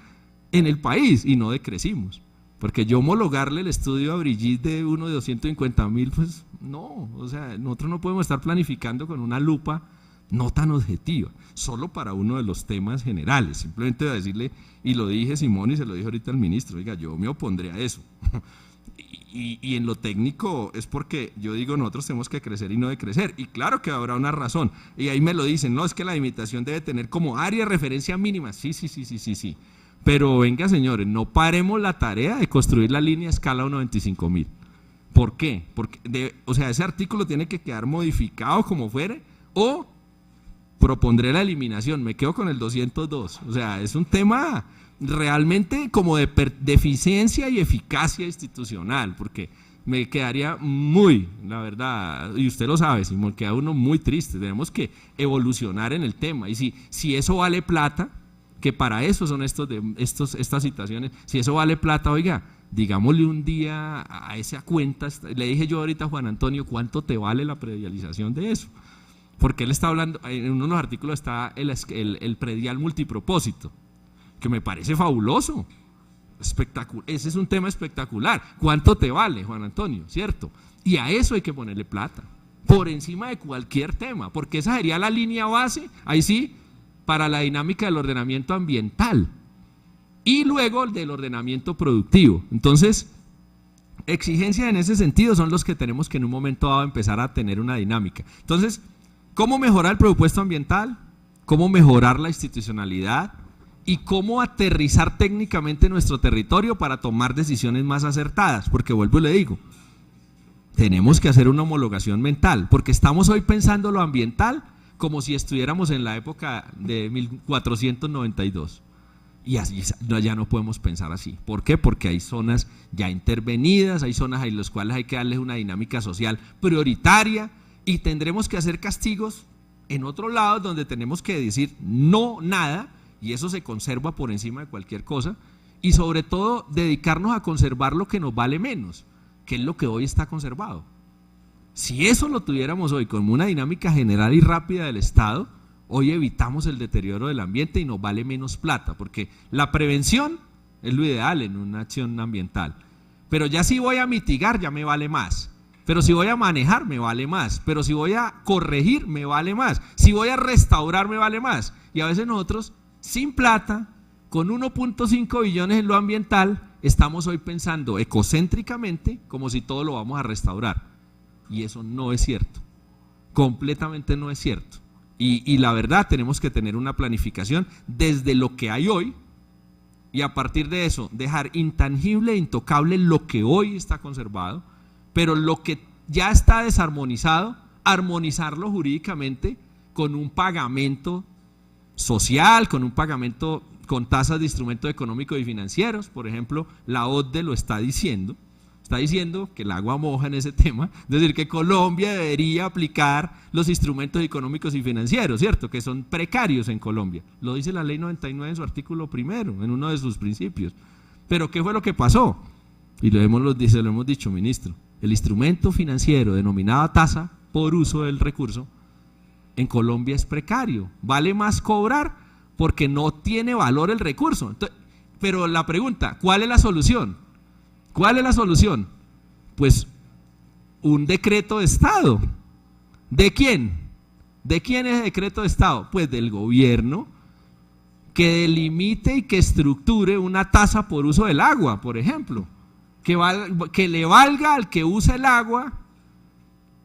en el país, y no decrecimos. Porque yo homologarle el estudio a Brigitte de 1:250.000, pues no, o sea, nosotros no podemos estar planificando con una lupa no tan objetiva, solo para uno de los temas generales. Simplemente voy a decirle, y lo dije Simón y se lo dije ahorita al ministro, oiga, yo me opondré a eso. Y en lo técnico es porque yo digo, nosotros tenemos que crecer y no decrecer, y claro que habrá una razón, y ahí me lo dicen, no, es que la limitación debe tener como área de referencia mínima, sí, pero venga señores, no paremos la tarea de construir la línea a escala 1:25.000. ¿Por qué? Porque o sea, ese artículo tiene que quedar modificado como fuere, o propondré la eliminación, me quedo con el 202, o sea, es un tema realmente como de eficiencia y eficacia institucional, porque me quedaría muy, la verdad, y usted lo sabe, Simón, queda uno muy triste, tenemos que evolucionar en el tema, y si eso vale plata, que para eso son estas situaciones, si eso vale plata, oiga, digámosle un día a esa cuenta, le dije yo ahorita a Juan Antonio, ¿cuánto te vale la predialización de eso? Porque él está hablando, en uno de los artículos está el predial multipropósito, que me parece fabuloso, espectacular. Ese es un tema espectacular. ¿Cuánto te vale, Juan Antonio? ¿Cierto? Y a eso hay que ponerle plata, por encima de cualquier tema, porque esa sería la línea base, ahí sí, para la dinámica del ordenamiento ambiental y luego del ordenamiento productivo. Entonces, exigencias en ese sentido son los que tenemos que en un momento dado empezar a tener una dinámica. Entonces, ¿cómo mejorar el presupuesto ambiental? ¿Cómo mejorar la institucionalidad? ¿Y cómo aterrizar técnicamente nuestro territorio para tomar decisiones más acertadas? Porque vuelvo y le digo, tenemos que hacer una homologación mental, porque estamos hoy pensando lo ambiental como si estuviéramos en la época de 1492. Y así ya no podemos pensar así. ¿Por qué? Porque hay zonas ya intervenidas, hay zonas en las cuales hay que darles una dinámica social prioritaria, y tendremos que hacer castigos en otro lado donde tenemos que decir no nada, y eso se conserva por encima de cualquier cosa, y sobre todo dedicarnos a conservar lo que nos vale menos, que es lo que hoy está conservado. Si eso lo tuviéramos hoy como una dinámica general y rápida del Estado, hoy evitamos el deterioro del ambiente y nos vale menos plata, porque la prevención es lo ideal en una acción ambiental. Pero ya si voy a mitigar, ya me vale más. Pero si voy a manejar, me vale más. Pero si voy a corregir, me vale más. Si voy a restaurar, me vale más. Y a veces nosotros, sin plata, con 1.5 billones en lo ambiental, estamos hoy pensando ecocéntricamente como si todo lo vamos a restaurar. Y eso no es cierto. Completamente no es cierto. Y la verdad, tenemos que tener una planificación desde lo que hay hoy, y a partir de eso dejar intangible e intocable lo que hoy está conservado, pero lo que ya está desarmonizado, armonizarlo jurídicamente con un pagamento social, con un pagamento con tasas de instrumentos económicos y financieros. Por ejemplo, la OCDE lo está diciendo que el agua moja en ese tema, es decir, que Colombia debería aplicar los instrumentos económicos y financieros, ¿cierto?, que son precarios en Colombia. Lo dice la ley 99 en su artículo primero, en uno de sus principios. Pero ¿qué fue lo que pasó? Y lo hemos dicho, ministro, el instrumento financiero denominado tasa por uso del recurso en Colombia es precario, vale más cobrar porque no tiene valor el recurso. Entonces, pero la pregunta, ¿cuál es la solución? ¿Cuál es la solución? Pues un decreto de Estado. ¿De quién? ¿De quién es el decreto de Estado? Pues del gobierno, que delimite y que estructure una tasa por uso del agua, por ejemplo, que le valga al que usa el agua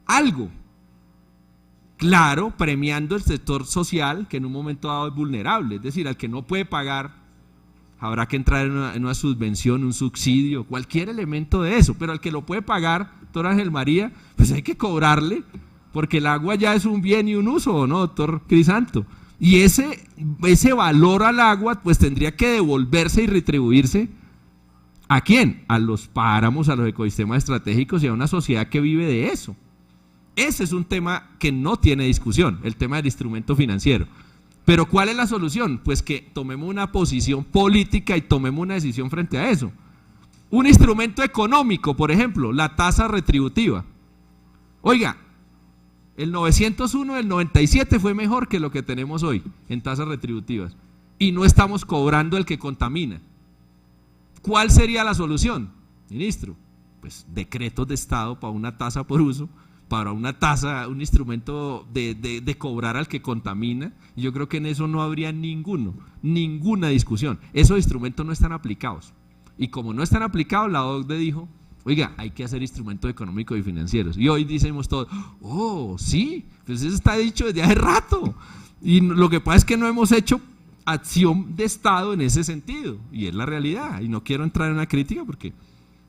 algo. Claro, premiando el sector social, que en un momento dado es vulnerable, es decir, al que no puede pagar, habrá que entrar en una subvención, un subsidio, cualquier elemento de eso, pero al que lo puede pagar, doctor Ángel María, pues hay que cobrarle, porque el agua ya es un bien y un uso, ¿no, doctor Crisanto? Y ese valor al agua, pues tendría que devolverse y retribuirse, ¿a quién? A los páramos, a los ecosistemas estratégicos y a una sociedad que vive de eso. Ese es un tema que no tiene discusión, el tema del instrumento financiero. Pero ¿cuál es la solución? Pues que tomemos una posición política y tomemos una decisión frente a eso. Un instrumento económico, por ejemplo, la tasa retributiva. Oiga, el 901 del 97 fue mejor que lo que tenemos hoy en tasas retributivas. Y no estamos cobrando el que contamina. ¿Cuál sería la solución, ministro? Pues decretos de Estado para una tasa por uso, para una tasa, un instrumento de cobrar al que contamina. Yo creo que en eso no habría ninguna discusión. Esos instrumentos no están aplicados. Y como no están aplicados, la OCDE dijo, oiga, hay que hacer instrumentos económicos y financieros. Y hoy decimos todos, oh, sí, pues eso está dicho desde hace rato. Y lo que pasa es que no hemos hecho acción de Estado en ese sentido. Y es la realidad. Y no quiero entrar en una crítica porque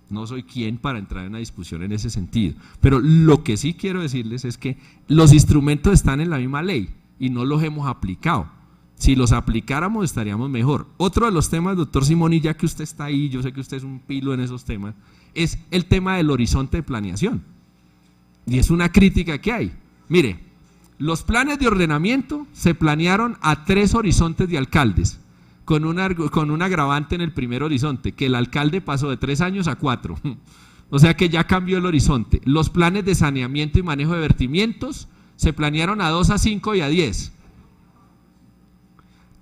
no soy quien para entrar en una discusión en ese sentido. Pero lo que sí quiero decirles es que los instrumentos están en la misma ley y no los hemos aplicado. Si los aplicáramos estaríamos mejor. Otro de los temas, doctor Simón, y ya que usted está ahí, yo sé que usted es un pilo en esos temas, es el tema del horizonte de planeación. Y es una crítica que hay. Mire, los planes de ordenamiento se planearon a 3 horizontes de alcaldes, con un agravante en el primer horizonte, que el alcalde pasó de 3 años a 4. O sea que ya cambió el horizonte. Los planes de saneamiento y manejo de vertimientos se planearon a 2, a 5 y a 10.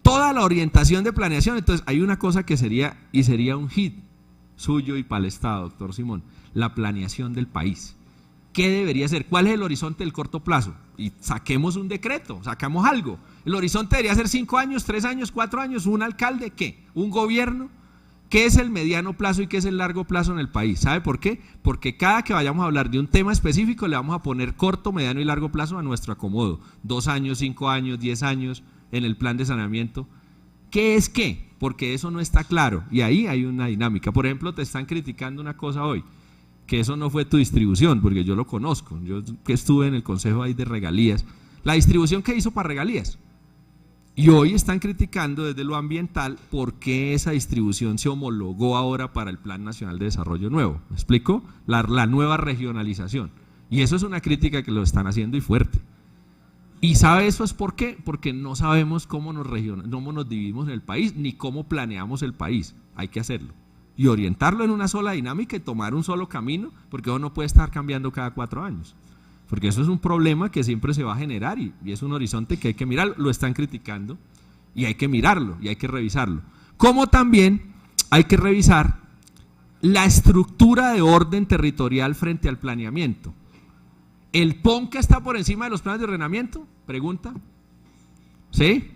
Toda la orientación de planeación. Entonces hay una cosa que sería un hit suyo y para el Estado, doctor Simón, la planeación del país. ¿Qué debería ser? ¿Cuál es el horizonte del corto plazo? Y saquemos un decreto, sacamos algo. El horizonte debería ser 5 años, 3 años, 4 años, un alcalde, ¿qué? Un gobierno. ¿Qué es el mediano plazo y qué es el largo plazo en el país? ¿Sabe por qué? Porque cada que vayamos a hablar de un tema específico le vamos a poner corto, mediano y largo plazo a nuestro acomodo. 2 años, 5 años, 10 años en el plan de saneamiento. ¿Qué es qué? Porque eso no está claro y ahí hay una dinámica. Por ejemplo, te están criticando una cosa hoy, que eso no fue tu distribución, porque yo lo conozco, yo que estuve en el consejo ahí de regalías, la distribución que hizo para regalías. Y hoy están criticando desde lo ambiental por qué esa distribución se homologó ahora para el Plan Nacional de Desarrollo Nuevo. ¿Me explico? La nueva regionalización. Y eso es una crítica que lo están haciendo y fuerte. ¿Y sabe eso es por qué? Porque no sabemos cómo nos dividimos en el país, ni cómo planeamos el país. Hay que hacerlo. Y orientarlo en una sola dinámica y tomar un solo camino, porque eso no puede estar cambiando cada 4 años. Porque eso es un problema que siempre se va a generar y es un horizonte que hay que mirar. Lo están criticando y hay que mirarlo y hay que revisarlo. Como también hay que revisar la estructura de orden territorial frente al planeamiento. ¿El PONCA está por encima de los planes de ordenamiento? Pregunta. ¿Sí?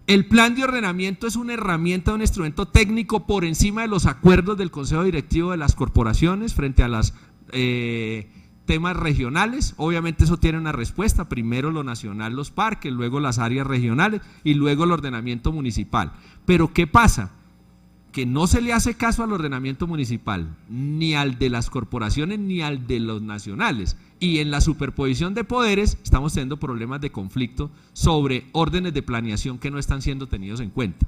El plan de ordenamiento es una herramienta, un instrumento técnico por encima de los acuerdos del Consejo Directivo de las corporaciones frente a los temas regionales. Obviamente eso tiene una respuesta, primero lo nacional, los parques, luego las áreas regionales y luego el ordenamiento municipal. Pero ¿qué pasa? Que no se le hace caso al ordenamiento municipal, ni al de las corporaciones, ni al de los nacionales. Y en la superposición de poderes estamos teniendo problemas de conflicto sobre órdenes de planeación que no están siendo tenidos en cuenta.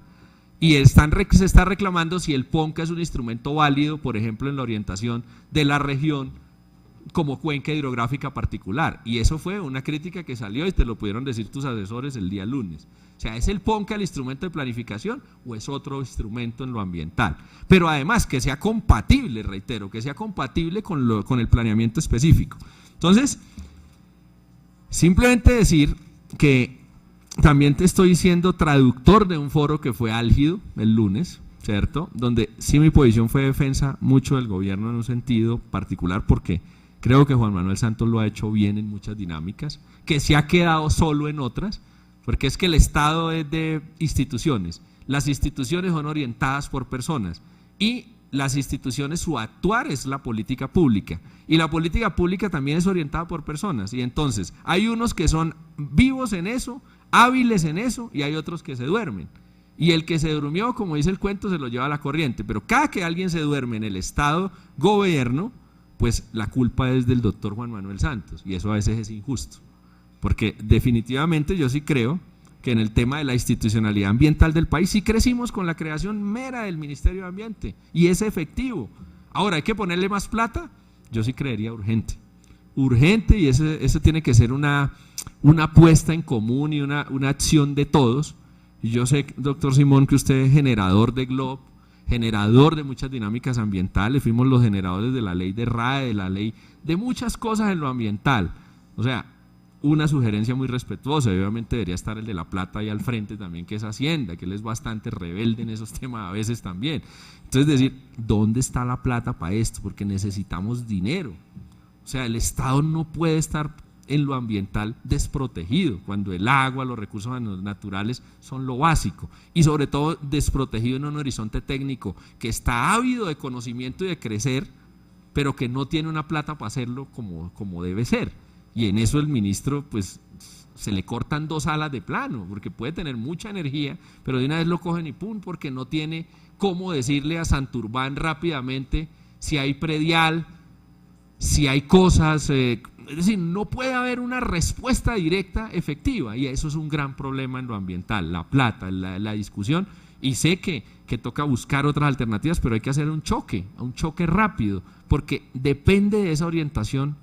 Y se está reclamando si el PONCA es un instrumento válido, por ejemplo, en la orientación de la región como cuenca hidrográfica particular. Y eso fue una crítica que salió y te lo pudieron decir tus asesores el día lunes. O sea, ¿es el PONCA el instrumento de planificación o es otro instrumento en lo ambiental? Pero además que sea compatible, reitero, que sea compatible con el planeamiento específico. Entonces, simplemente decir que también te estoy siendo traductor de un foro que fue álgido el lunes, ¿cierto? Donde sí mi posición fue defensa mucho del gobierno en un sentido particular porque creo que Juan Manuel Santos lo ha hecho bien en muchas dinámicas, que se ha quedado solo en otras, porque es que el Estado es de instituciones, las instituciones son orientadas por personas y las instituciones, su actuar es la política pública y la política pública también es orientada por personas y entonces hay unos que son vivos en eso, hábiles en eso y hay otros que se duermen y el que se durmió, como dice el cuento, se lo lleva a la corriente, pero cada que alguien se duerme en el Estado gobierno, pues la culpa es del doctor Juan Manuel Santos y eso a veces es injusto. Porque definitivamente yo sí creo que en el tema de la institucionalidad ambiental del país sí crecimos con la creación mera del Ministerio de Ambiente y es efectivo. Ahora, ¿hay que ponerle más plata? Yo sí creería urgente. Urgente y eso tiene que ser una apuesta en común y una acción de todos. Y yo sé, doctor Simón, que usted es generador de GLOB, generador de muchas dinámicas ambientales, fuimos los generadores de la ley de RAE, de la ley de muchas cosas en lo ambiental. O sea, una sugerencia muy respetuosa, obviamente debería estar el de la plata ahí al frente también, que es Hacienda, que él es bastante rebelde en esos temas a veces también. Entonces decir, ¿dónde está la plata para esto? Porque necesitamos dinero. O sea, el Estado no puede estar en lo ambiental desprotegido, cuando el agua, los recursos naturales son lo básico, y sobre todo desprotegido en un horizonte técnico que está ávido de conocimiento y de crecer, pero que no tiene una plata para hacerlo como debe ser. Y en eso el ministro, pues, se le cortan 2 alas de plano, porque puede tener mucha energía, pero de una vez lo cogen y pum, porque no tiene cómo decirle a Santurbán rápidamente si hay predial, si hay cosas, es decir, no puede haber una respuesta directa efectiva, y eso es un gran problema en lo ambiental, la plata, la discusión, y sé que toca buscar otras alternativas, pero hay que hacer un choque rápido, porque depende de esa orientación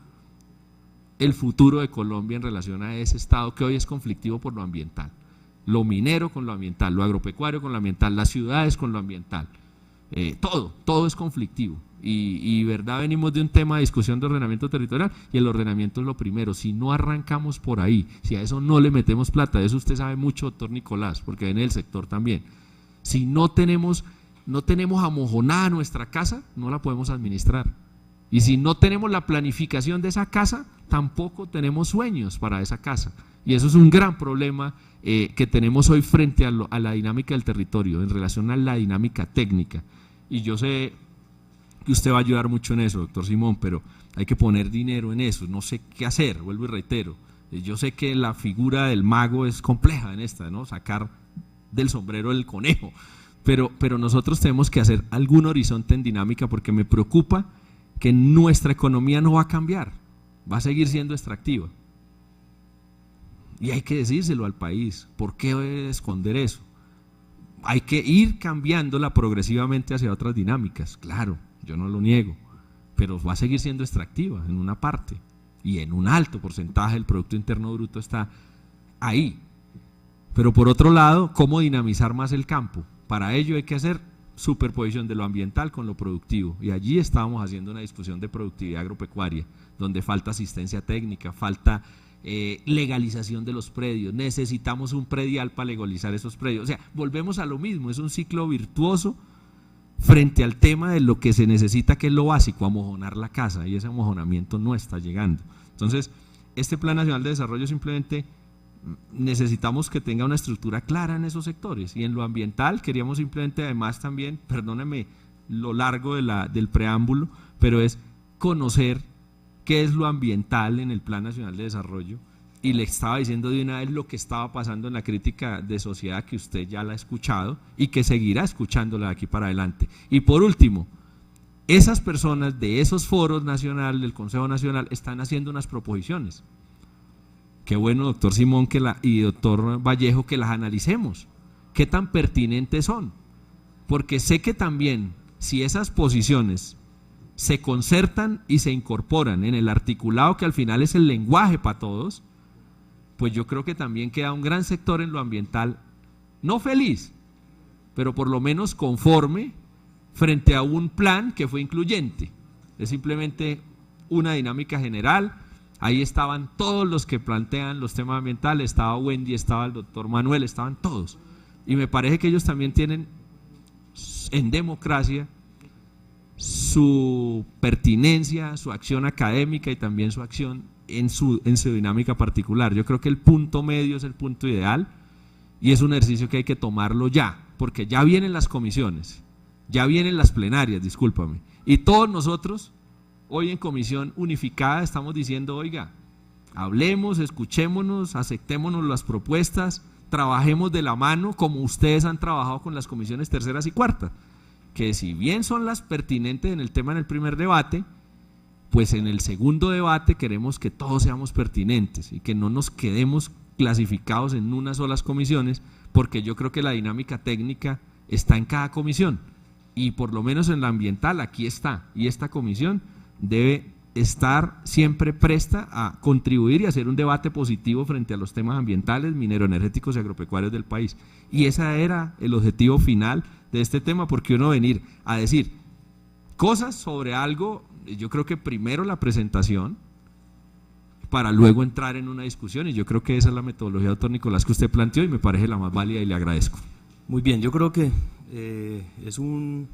el futuro de Colombia en relación a ese Estado que hoy es conflictivo por lo ambiental, lo minero con lo ambiental, lo agropecuario con lo ambiental, las ciudades con lo ambiental, todo es conflictivo y verdad venimos de un tema de discusión de ordenamiento territorial y el ordenamiento es lo primero. Si no arrancamos por ahí, si a eso no le metemos plata, de eso usted sabe mucho, doctor Nicolás, porque viene del sector también, si no tenemos amojonada nuestra casa, no la podemos administrar. Y si no tenemos la planificación de esa casa, tampoco tenemos sueños para esa casa. Y eso es un gran problema que tenemos hoy frente a la dinámica del territorio, en relación a la dinámica técnica. Y yo sé que usted va a ayudar mucho en eso, doctor Simón, pero hay que poner dinero en eso, no sé qué hacer, vuelvo y reitero. Yo sé que la figura del mago es compleja en esta, ¿no? Sacar del sombrero el conejo, pero nosotros tenemos que hacer algún horizonte en dinámica porque me preocupa que nuestra economía no va a cambiar, va a seguir siendo extractiva. Y hay que decírselo al país, ¿por qué esconder eso? Hay que ir cambiándola progresivamente hacia otras dinámicas, claro, yo no lo niego, pero va a seguir siendo extractiva en una parte y en un alto porcentaje del Producto Interno Bruto está ahí. Pero por otro lado, ¿cómo dinamizar más el campo? Para ello hay que hacer superposición de lo ambiental con lo productivo, y allí estábamos haciendo una discusión de productividad agropecuaria, donde falta asistencia técnica, falta legalización de los predios, necesitamos un predial para legalizar esos predios, o sea, volvemos a lo mismo, es un ciclo virtuoso frente al tema de lo que se necesita, que es lo básico, amojonar la casa, y ese amojonamiento no está llegando. Entonces, este Plan Nacional de Desarrollo simplemente necesitamos que tenga una estructura clara en esos sectores, y en lo ambiental queríamos simplemente, además también, perdónenme lo largo del preámbulo, pero es conocer qué es lo ambiental en el Plan Nacional de Desarrollo, y le estaba diciendo de una vez lo que estaba pasando en la crítica de sociedad, que usted ya la ha escuchado y que seguirá escuchándola de aquí para adelante. Y por último, esas personas de esos foros nacionales, del Consejo Nacional, están haciendo unas proposiciones. Qué bueno, doctor Simón y doctor Vallejo, que las analicemos. ¿Qué tan pertinentes son? Porque sé que también, si esas posiciones se concertan y se incorporan en el articulado, que al final es el lenguaje para todos, pues yo creo que también queda un gran sector en lo ambiental, no feliz, pero por lo menos conforme frente a un plan que fue incluyente. Es simplemente una dinámica general. Ahí estaban todos los que plantean los temas ambientales, estaba Wendy, estaba el doctor Manuel, estaban todos. Y me parece que ellos también tienen en democracia su pertinencia, su acción académica y también su acción en su dinámica particular. Yo creo que el punto medio es el punto ideal, y es un ejercicio que hay que tomarlo ya, porque ya vienen las comisiones, ya vienen las plenarias, discúlpame, y todos nosotros hoy en comisión unificada estamos diciendo, oiga, hablemos, escuchémonos, aceptémonos las propuestas, trabajemos de la mano como ustedes han trabajado con las comisiones terceras y cuartas, que si bien son las pertinentes en el tema en el primer debate, pues en el segundo debate queremos que todos seamos pertinentes y que no nos quedemos clasificados en unas solas comisiones, porque yo creo que la dinámica técnica está en cada comisión, y por lo menos en la ambiental aquí está, y esta comisión debe estar siempre presta a contribuir y hacer un debate positivo frente a los temas ambientales, mineroenergéticos y agropecuarios del país. Y ese era el objetivo final de este tema, porque uno venir a decir cosas sobre algo, yo creo que primero la presentación para luego entrar en una discusión, y yo creo que esa es la metodología, doctor Nicolás, que usted planteó, y me parece la más válida y le agradezco. Muy bien, yo creo que es un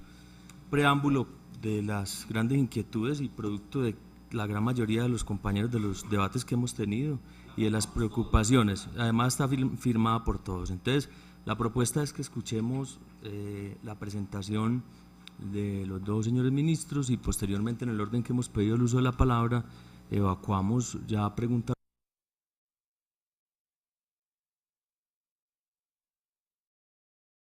preámbulo de las grandes inquietudes y producto de la gran mayoría de los compañeros, de los debates que hemos tenido y de las preocupaciones. Además está firmada por todos. Entonces, la propuesta es que escuchemos la presentación de los dos señores ministros, y posteriormente, en el orden que hemos pedido el uso de la palabra, evacuamos ya preguntas